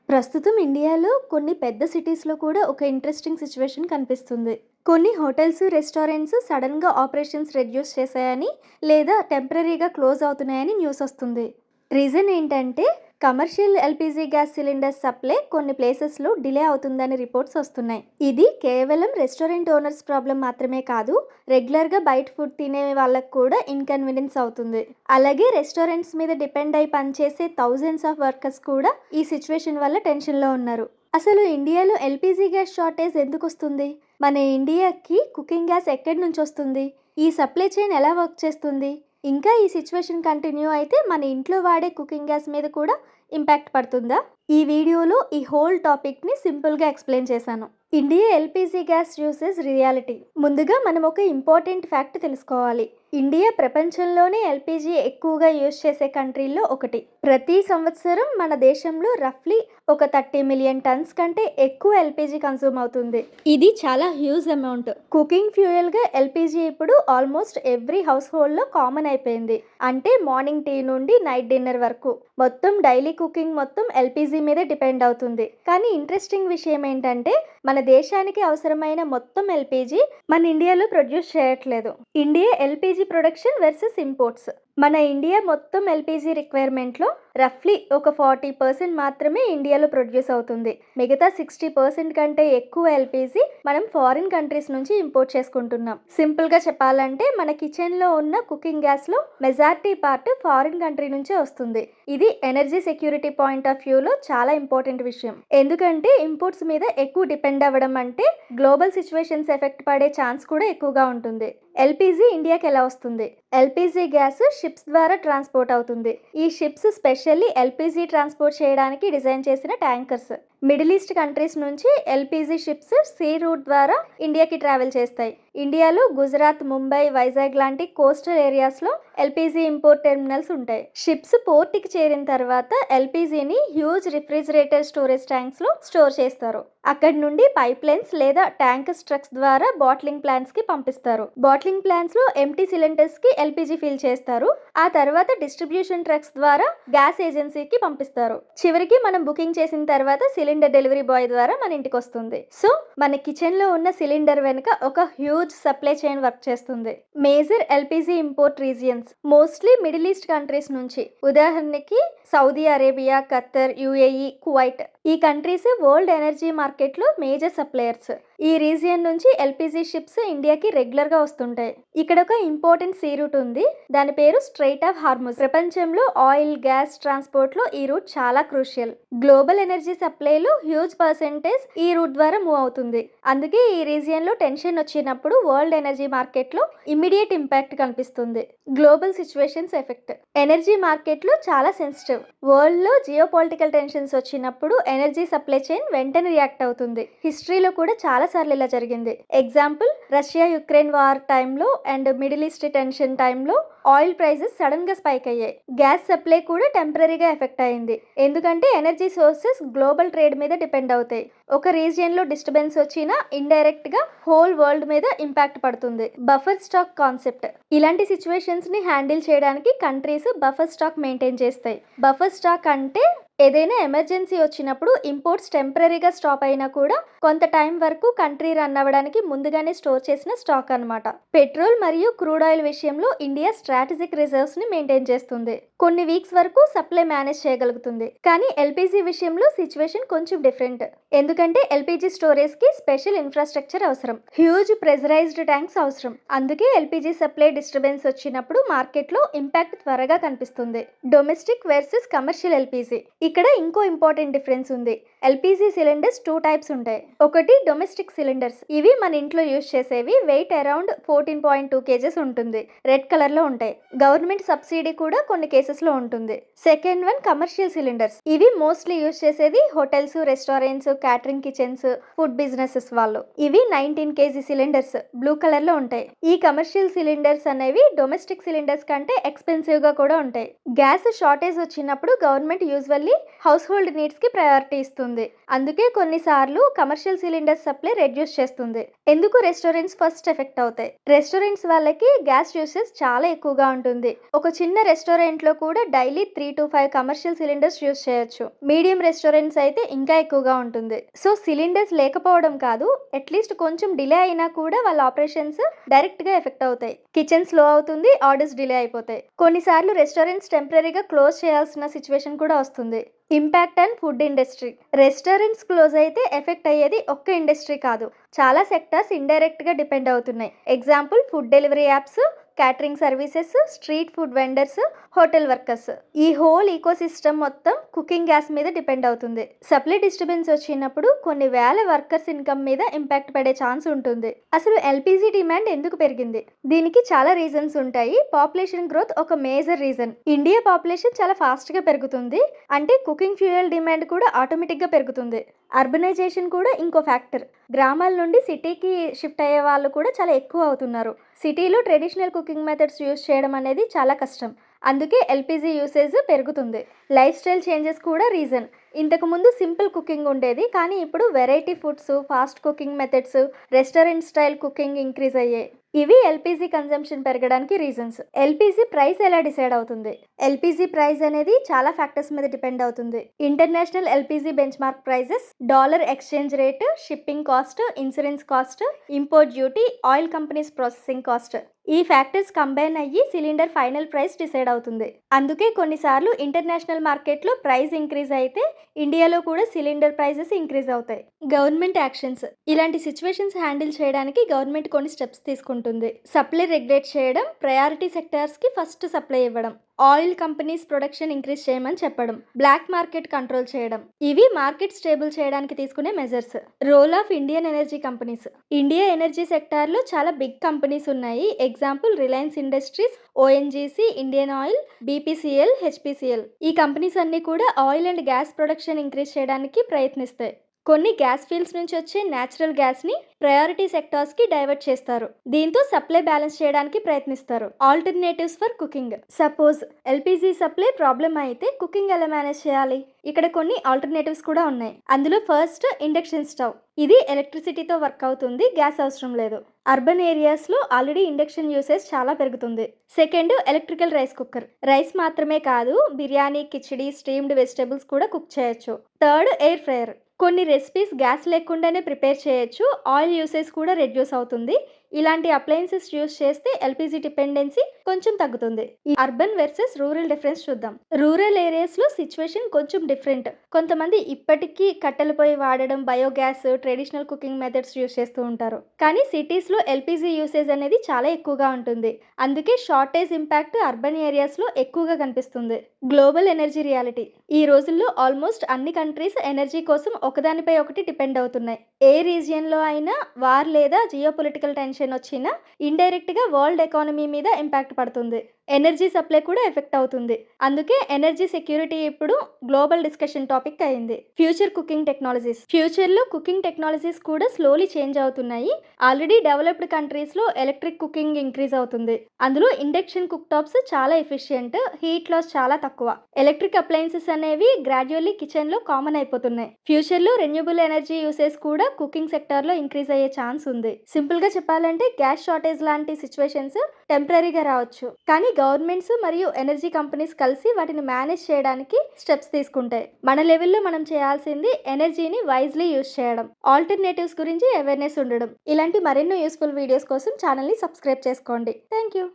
ప్రస్తుతం ఇండియాలో కొన్ని పెద్ద సిటీస్‌లో కూడా ఒక ఇంట్రెస్టింగ్ సిట్యుయేషన్ కనిపిస్తుంది. కొన్ని హోటల్స్, రెస్టారెంట్స్ సడెన్‌గా ఆపరేషన్స్ రెడ్యూస్ చేశాయని, లేదా టెంపరరీగా క్లోజ్ అవుతున్నాయని న్యూస్ వస్తుంది. రీజన్ ఏంటంటే commercial LPG gas cylinders supply కొన్ని ప్లేసెస్‌లో డిలే అవుతుందని రిపోర్ట్స్ వస్తున్నాయి. ఇది కేవలం రెస్టారెంట్ ఓనర్స్ ప్రాబ్లం మాత్రమే కాదు, రెగ్యులర్‌గా బయట ఫుడ్ తినే వాళ్ళకి కూడా ఇన్కన్వీనియన్స్ అవుతుంది. అలాగే రెస్టారెంట్స్ మీద డిపెండ్ అయి పనిచేసే థౌజండ్స్ ఆఫ్ వర్కర్స్ కూడా ఈ సిట్యుయేషన్ వల్ల టెన్షన్‌లో ఉన్నారు. అసలు ఇండియాలో ఎల్‌పీజీ గ్యాస్ షార్టేజ్ ఎందుకు వస్తుంది? మన ఇండియాకి కుకింగ్ గ్యాస్ ఎక్కడి నుంచి వస్తుంది? ఈ సప్లై చైన్ ఎలా వర్క్ చేస్తుంది? ఇంకా ఈ సిట్యుయేషన్ కంటిన్యూ అయితే మన ఇంట్లో వాడే కుకింగ్ గ్యాస్ మీద కూడా ఇంపాక్ట్ పడుతుందా? ఈ వీడియోలో ఈ హోల్ టాపిక్ని సింపుల్గా ఎక్స్ప్లెయిన్ చేశాను. India LPG gas usage reality. ముందుగా మనం ఒక ఇంపార్టెంట్ ఫ్యాక్ట్ తెలుసుకోవాలి. ఇండియా ప్రపంచంలోనే ఎల్‌పీజీ ఎక్కువగా యూజ్ చేసే కంట్రీల్లో ఒకటి. ప్రతి సంవత్సరం మన దేశంలో రఫ్లీ ఒక 30 మిలియన్ టన్స్ కంటే ఎక్కువ ఎల్‌పీజీ కన్సూమ్ అవుతుంది. ఇది చాలా హ్యూజ్ అమౌంట్. కుకింగ్ ఫ్యూయల్గా ఎల్‌పీజీ ఇప్పుడు ఆల్మోస్ట్ ఎవ్రీ హౌస్ హోల్డ్లో కామన్ అయిపోయింది. అంటే మార్నింగ్ టీ నుండి నైట్ డిన్నర్ వరకు మొత్తం డైలీ కుకింగ్ మొత్తం ఎల్‌పీజీ మీదే డిపెండ్ అవుతుంది. కానీ ఇంట్రెస్టింగ్ విషయం ఏంటంటే మన దేశానికి అవసరమైన మొత్తం ఎల్‌పీజీ మన ఇండియాలో ప్రొడ్యూస్ చేయట్లేదు. India LPG production versus imports. మన ఇండియా మొత్తం ఎల్‌పీజీ రిక్వైర్మెంట్లో రఫ్లీ ఒక 40% మాత్రమే ఇండియాలో ప్రొడ్యూస్ అవుతుంది. మిగతా 60% కంటే ఎక్కువ ఎల్‌పీజీ మనం ఫారిన్ కంట్రీస్ నుంచి ఇంపోర్ట్ చేసుకుంటున్నాం. సింపుల్గా చెప్పాలంటే మన కిచెన్లో ఉన్న కుకింగ్ గ్యాస్లో మెజారిటీ పార్ట్ ఫారిన్ కంట్రీ నుంచే వస్తుంది. ఇది ఎనర్జీ సెక్యూరిటీ పాయింట్ ఆఫ్ వ్యూలో చాలా ఇంపార్టెంట్ విషయం. ఎందుకంటే ఇంపోర్ట్స్ మీద ఎక్కువ డిపెండ్ అవ్వడం అంటే గ్లోబల్ సిచ్యువేషన్స్ ఎఫెక్ట్ పడే ఛాన్స్ కూడా ఎక్కువగా ఉంటుంది. ఎల్‌పీజీ ఇండియాకి ఎలా వస్తుంది? ఎల్‌పీజీ గ్యాస్ షిప్స్ ద్వారా ట్రాన్స్పోర్ట్ అవుతుంది. ఈ షిప్స్ స్పెషల్లీ ఎల్‌పీజీ ట్రాన్స్పోర్ట్ చేయడానికి డిజైన్ చేసిన ట్యాంకర్స్. మిడిల్ ఈస్ట్ కంట్రీస్ నుంచి ఎల్‌పీజీ షిప్స్ సీ రూట్ ద్వారా ఇండియాకి ట్రావెల్ చేస్తాయి. ఇండియాలో గుజరాత్, ముంబై, వైజాగ్ లాంటి కోస్టల్ ఏరియాస్లో ఎల్‌పీజీ ఇంపోర్ట్ టెర్మినల్స్ ఉంటాయి. షిప్స్ పోర్ట్కి చేరిన తర్వాత ఎల్‌పీజీని హ్యూజ్ రిఫ్రిజిరేటర్ స్టోరేజ్ ట్యాంక్స్లో స్టోర్ చేస్తారు. అక్కడి నుండి పైప్ లైన్స్ లేదా ట్యాంకర్స్ ట్రక్స్ ద్వారా బాట్లింగ్ ప్లాంట్స్కి పంపిస్తారు. బాట్లింగ్ ప్లాంట్స్లో ఎంటీ సిలిండర్స్కి ఎల్‌పీజీ ఫిల్ చేస్తారు. ఆ తర్వాత డిస్ట్రిబ్యూషన్ ట్రక్స్ ద్వారా గ్యాస్ ఏజెన్సీకి పంపిస్తారు. చివరికి మనం బుకింగ్ చేసిన తర్వాత సిలిండర్ డెలివరీ బాయ్ ద్వారా మన ఇంటికి వస్తుంది. సో మన కిచెన్లో ఉన్న సిలిండర్ వెనుక ఒక హ్యూజ్ సప్లై చైన్ వర్క్ చేస్తుంది. Major LPG import regions mostly middle east countries నుంచి. ఉదాహరణకి Saudi Arabia, Khattar, UAE, Kuwait. ఈ కంట్రీస్ వరల్డ్ ఎనర్జీ మార్కెట్లో మేజర్ సప్లయర్స్. ఈ రీజియన్ నుంచి ఎల్‌పీజీ షిప్స్ ఇండియాకి రెగ్యులర్గా వస్తుంటాయి. ఇక్కడ ఒక ఇంపార్టెంట్ సీ రూట్ ఉంది. దాని పేరు స్ట్రెయిట్ ఆఫ్ హార్ముజ్. ప్రపంచంలో ఆయిల్, గ్యాస్ ట్రాన్స్పోర్ట్లో ఈ రూట్ చాలా క్రూషియల్. గ్లోబల్ ఎనర్జీ సప్లైలో హ్యూజ్ పర్సెంటేజ్ ఈ రూట్ ద్వారా మూవ్ అవుతుంది. అందుకే ఈ రీజియన్లో టెన్షన్ వచ్చినప్పుడు వరల్డ్ ఎనర్జీ మార్కెట్లో ఇమ్మీడియట్ ఇంపాక్ట్ కనిపిస్తుంది. Global situations effect. ఎనర్జీ మార్కెట్లో చాలా సెన్సిటివ్. వరల్డ్లో జియోపాలిటికల్ టెన్షన్స్ వచ్చినప్పుడు ఎనర్జీ సప్లై చైన్ వెంటనే రియాక్ట్ అవుతుంది. హిస్టరీలో కూడా చాలా సార్లు ఇలా జరిగింది. ఎగ్జాంపుల్ రష్యా యుక్రెయిన్ వార్ టైంలో అండ్ మిడిల్ ఈస్ట్ టెన్షన్ టైంలో ఆయిల్ ప్రైజెస్ సడన్ గా స్పైక్ అయ్యాయి. గ్యాస్ సప్లై కూడా టెంపరరీగా ఎఫెక్ట్ అయింది. ఎందుకంటే ఎనర్జీ సోర్సెస్ గ్లోబల్ ట్రేడ్ మీద డిపెండ్ అవుతాయి. ఒక రీజియన్ లో డిస్టర్బెన్స్ వచ్చినా ఇండైరెక్ట్ గా హోల్ వరల్డ్ మీద ఇంపాక్ట్ పడుతుంది. Buffer stock concept. ఇలాంటి సిచ్యువేషన్స్ ని హ్యాండిల్ చేయడానికి కంట్రీస్ బఫర్ స్టాక్ మెయింటైన్ చేస్తాయి. బఫర్ స్టాక్ అంటే ఏదైనా ఎమర్జెన్సీ వచ్చినప్పుడు ఇంపోర్ట్స్ టెంపరరీగా స్టాప్ అయినా కూడా కొంత టైం వరకు కంట్రీ రన్ అవ్వడానికి ముందుగానే స్టోర్ చేసిన స్టాక్ అన్నమాట. పెట్రోల్ మరియు క్రూడ్ ఆయిల్ విషయంలో ఇండియా స్ట్రాటజిక్ రిజర్వ్స్ ని మెయింటైన్ చేస్తుంది. కొన్ని వీక్స్ వరకు సప్లై మేనేజ్ చేయగలుగుతుంది. కానీ ఎల్‌పీజీ విషయంలో సిచ్యువేషన్ కొంచెం డిఫరెంట్. ఎందుకంటే ఎల్‌పీజీ స్టోరేజ్ కి స్పెషల్ ఇన్ఫ్రాస్ట్రక్చర్ అవసరం. హ్యూజ్ ప్రెజరైజ్డ్ ట్యాంక్స్ అవసరం. అందుకే ఎల్‌పీజీ సప్లై డిస్టర్బెన్స్ వచ్చినప్పుడు మార్కెట్లో ఇంపాక్ట్ త్వరగా కనిపిస్తుంది. Domestic versus commercial LPG. ఇక్కడ ఇంకో ఇంపార్టెంట్ డిఫరెన్స్ ఉంది. ఎల్‌పీజీ సిలిండర్స్ 2 టైప్స్ ఉంటాయి. ఒకటి డొమెస్టిక్ సిలిండర్స్. ఇవి మన ఇంట్లో యూజ్ చేసేవి. వెయిట్ అరౌండ్ 14.2 కేజెస్ ఉంటుంది. రెడ్ కలర్ లో ఉంటాయి. గవర్నమెంట్ సబ్సిడీ కూడా కొన్ని కేసెస్ లో ఉంటుంది. Second one commercial cylinders. ఇవి మోస్ట్లీ యూజ్ చేసేది hotels, restaurants, catering kitchens, food businesses వాళ్ళు. ఇవి 19 కేజీ సిలిండర్స్ బ్లూ కలర్ లో ఉంటాయి. ఈ కమర్షియల్ సిలిండర్స్ అనేవి డొమెస్టిక్ సిలిండర్స్ కంటే ఎక్స్పెన్సివ్ గా కూడా ఉంటాయి. గ్యాస్ షార్టేజ్ వచ్చినప్పుడు గవర్నమెంట్ యూజువల్లీ హౌస్ హోల్డ్ నీడ్స్కి ప్రయారిటీ ఇస్తుంది. అందుకే కొన్నిసార్లు కమర్షియల్ సిలిండర్ సప్లై రెడ్యూస్ చేస్తుంది. ఎందుకు రెస్టారెంట్స్ ఫస్ట్ ఎఫెక్ట్ అవుతాయి? రెస్టారెంట్స్ వాళ్ళకి గ్యాస్ యూసేజ్ చాలా ఎక్కువగా ఉంటుంది. ఒక చిన్న రెస్టారెంట్లో కూడా daily 3 to 5 commercial cylinders use చేయొచ్చు. మీడియం రెస్టారెంట్స్ అయితే ఇంకా ఎక్కువగా ఉంటుంది. సో సిలిండర్స్ లేకపోవడం కాదు, అట్లీస్ట్ కొంచెం డిలే అయినా కూడా వాళ్ళ ఆపరేషన్స్ డైరెక్ట్గా ఎఫెక్ట్ అవుతాయి. కిచెన్ స్లో అవుతుంది, ఆర్డర్స్ డిలే అయిపోతాయి. కొన్నిసార్లు రెస్టారెంట్స్ టెంపరీగా క్లోజ్ చేయాల్సిన సిచ్యువేషన్ కూడా వస్తుంది. Impact and food industry. Restaurants close అయితే ఎఫెక్ట్ అయ్యేది ఒక్క ఇండస్ట్రీ కాదు, చాలా సెక్టార్స్ ఇండైరెక్ట్గా డిపెండ్ అవుతున్నాయి. Example food delivery apps, catering services, street food vendors, hotel workers. ఈ హోల్ ఈకోసిస్టమ్ మొత్తం కుకింగ్ గ్యాస్ మీద డిపెండ్ అవుతుంది. సప్లై డిస్టర్బెన్స్ వచ్చినప్పుడు కొన్ని వేల వర్కర్స్ ఇన్కమ్ మీద ఇంపాక్ట్ పడే ఛాన్స్ ఉంటుంది. అసలు ఎల్పిజి డిమాండ్ ఎందుకు పెరిగింది? దీనికి చాలా రీజన్స్ ఉంటాయి. పాపులేషన్ గ్రోత్ ఒక మేజర్ రీజన్. ఇండియా పాపులేషన్ చాలా ఫాస్ట్గా పెరుగుతుంది, అంటే కుకింగ్ ఫ్యూయల్ డిమాండ్ కూడా ఆటోమేటిక్గా పెరుగుతుంది. అర్బనైజేషన్ కూడా ఇంకో ఫ్యాక్టర్. గ్రామాల నుండి సిటీకి షిఫ్ట్ అయ్యే వాళ్ళు కూడా చాలా ఎక్కువ అవుతున్నారు. సిటీలో ట్రెడిషనల్ కుకింగ్ మెథడ్స్ యూస్ చేయడం అనేది చాలా కష్టం, అందుకే ఎల్పిజి యూసేజ్ పెరుగుతుంది. లైఫ్ స్టైల్ చేంజెస్ కూడా రీజన్. ఇంతకుముందు సింపుల్ కుకింగ్ ఉండేది, కానీ ఇప్పుడు variety foods, fast cooking methods, restaurant style cooking increase అయ్యాయి. ఇవి ఎల్పిజి కన్జంప్షన్ పెరగడానికి రీజన్స్. ఎల్పిజి ప్రైస్ ఎలా డిసైడ్ అవుతుంది? ఎల్పిజి ప్రైస్ అనేది చాలా ఫ్యాక్టర్స్ మీద డిపెండ్ అవుతుంది. International LPG bench mark prices, dollar exchange rate, shipping cost, insurance cost, import duty, oil companies processing cost. ఈ ఫ్యాక్టర్స్ కంబైన్ అయ్యి సిలిండర్ ఫైనల్ ప్రైస్ డిసైడ్ అవుతుంది. అందుకే కొన్నిసార్లు ఇంటర్నేషనల్ మార్కెట్లో ప్రైస్ ఇంక్రీజ్ అయితే ఇండియాలో కూడా సిలిండర్ ప్రైజెస్ ఇంక్రీజ్ అవుతాయి. Government actions. ఇలాంటి సిచ్యువేషన్స్ హ్యాండిల్ చేయడానికి గవర్నమెంట్ కొన్ని స్టెప్స్ తీసుకుంటుంది. సప్లై రెగ్యులేట్ చేయడం, ప్రయారిటీ సెక్టార్స్కి ఫస్ట్ సప్లై ఇవ్వడం, ఆయిల్ కంపెనీస్ ప్రొడక్షన్ ఇంక్రీజ్ చేయమని చెప్పడం, బ్లాక్ మార్కెట్ కంట్రోల్ చేయడం. ఇవి మార్కెట్ స్టేబుల్ చేయడానికి తీసుకునే measures. Role of Indian energy companies. India energy సెక్టార్లో చాలా బిగ్ కంపెనీస్ ఉన్నాయి. Example Reliance Industries, ONGC, Indian Oil, BPCL, HPCL. ఈ కంపెనీస్ అన్నీ కూడా oil and gas production increase చేయడానికి ప్రయత్నిస్తాయి. కొన్ని గ్యాస్ ఫీల్డ్స్ నుంచి వచ్చే న్యాచురల్ గ్యాస్ని ప్రయారిటీ సెక్టార్స్కి డైవర్ట్ చేస్తారు. దీంతో సప్లై బ్యాలెన్స్ చేయడానికి ప్రయత్నిస్తారు. Alternatives for cooking. Suppose LPG supply problem అయితే కుకింగ్ ఎలా మేనేజ్ చేయాలి? ఇక్కడ కొన్ని ఆల్టర్నేటివ్స్ కూడా ఉన్నాయి. అందులో ఫస్ట్ ఇండక్షన్ స్టవ్. ఇది ఎలక్ట్రిసిటీతో వర్క్ అవుతుంది, గ్యాస్ అవసరం లేదు. అర్బన్ ఏరియాస్లో ఆల్రెడీ ఇండక్షన్ యూసేజ్ చాలా పెరుగుతుంది. Second electrical rice cooker. Rice మాత్రమే కాదు, బిర్యానీ, కిచిడి, స్టీమ్డ్ వెజిటేబుల్స్ కూడా కుక్ చేయొచ్చు. Third air fryer. కొన్ని రెసిపీస్ గ్యాస్ లేకుండానే ప్రిపేర్ చేయొచ్చు, ఆయిల్ యూసేజ్ కూడా రెడ్యూస్ అవుతుంది. ఇలాంటి అప్లయన్సెస్ యూస్ చేస్తే ఎల్పిజి డిపెండెన్సీ కొంచెం తగ్గుతుంది. ఈ అర్బన్ వర్సెస్ రూరల్ డిఫరెన్స్ చూద్దాం. రూరల్ ఏరియాస్లో సిచ్యువేషన్ కొంచెం డిఫరెంట్. కొంతమంది ఇప్పటికీ కట్టెల పొయ్యి వాడడం, biogas, traditional cooking methods use చేస్తూ ఉంటారు. కానీ సిటీస్లో ఎల్పిజి యూసేజ్ అనేది చాలా ఎక్కువగా ఉంటుంది. అందుకే షార్టేజ్ ఇంపాక్ట్ అర్బన్ ఏరియాస్లో ఎక్కువగా కనిపిస్తుంది. Global energy reality. ఈ రోజుల్లో ఆల్మోస్ట్ అన్ని కంట్రీస్ ఎనర్జీ కోసం ఒకదానిపై ఒకటి డిపెండ్ అవుతున్నాయి. ఏ రీజియన్లో అయినా వార్ లేదా జియోపొలిటికల్ టెన్షన్ వచ్చినా ఇండైరెక్ట్గా వరల్డ్ ఎకానమీ మీద ఇంపాక్ట్ పడుతుంది. ఎనర్జీ సప్లై కూడా ఎఫెక్ట్ అవుతుంది. అందుకే ఎనర్జీ సెక్యూరిటీ ఇప్పుడు గ్లోబల్ డిస్కషన్ టాపిక్ అయింది. Future cooking technologies. ఫ్యూచర్లో కుకింగ్ టెక్నాలజీస్ కూడా స్లోలీ చేంజ్ అవుతున్నాయి. ఆల్రెడీ డెవలప్డ్ కంట్రీస్లో ఎలక్ట్రిక్ కుకింగ్ ఇంక్రీజ్ అవుతుంది. అందులో ఇండక్షన్ కుక్ టాప్స్ చాలా ఎఫిషియంట్, హీట్ లాస్ చాలా తక్కువ. ఎలక్ట్రిక్ అప్లయన్సెస్ అనేవి గ్రాడ్యువల్లీ కిచెన్లో కామన్ అయిపోతున్నాయి. ఫ్యూచర్లో రెన్యూబుల్ ఎనర్జీ యూసేజ్ కూడా కుకింగ్ సెక్టార్లో ఇంక్రీజ్ అయ్యే ఛాన్స్ ఉంది. సింపుల్గా చెప్పాలంటే గ్యాస్ షార్టేజ్ లాంటి సిచ్యువేషన్స్ టెంపరీగా రావచ్చు, కానీ గవర్నమెంట్స్ మరియు ఎనర్జీ కంపెనీస్ కలిసి వాటిని మేనేజ్ చేయడానికి స్టెప్స్ తీసుకుంటాయి. మన లెవెల్లో మనం చేయాల్సింది ఎనర్జీని వైజ్లీ యూజ్ చేయడం, ఆల్టర్నేటివ్స్ గురించి అవేర్నెస్ ఉండడం. ఇలాంటి మరెన్నో యూస్ఫుల్ వీడియోస్ కోసం ఛానల్ని సబ్స్క్రైబ్ చేసుకోండి. Thank you.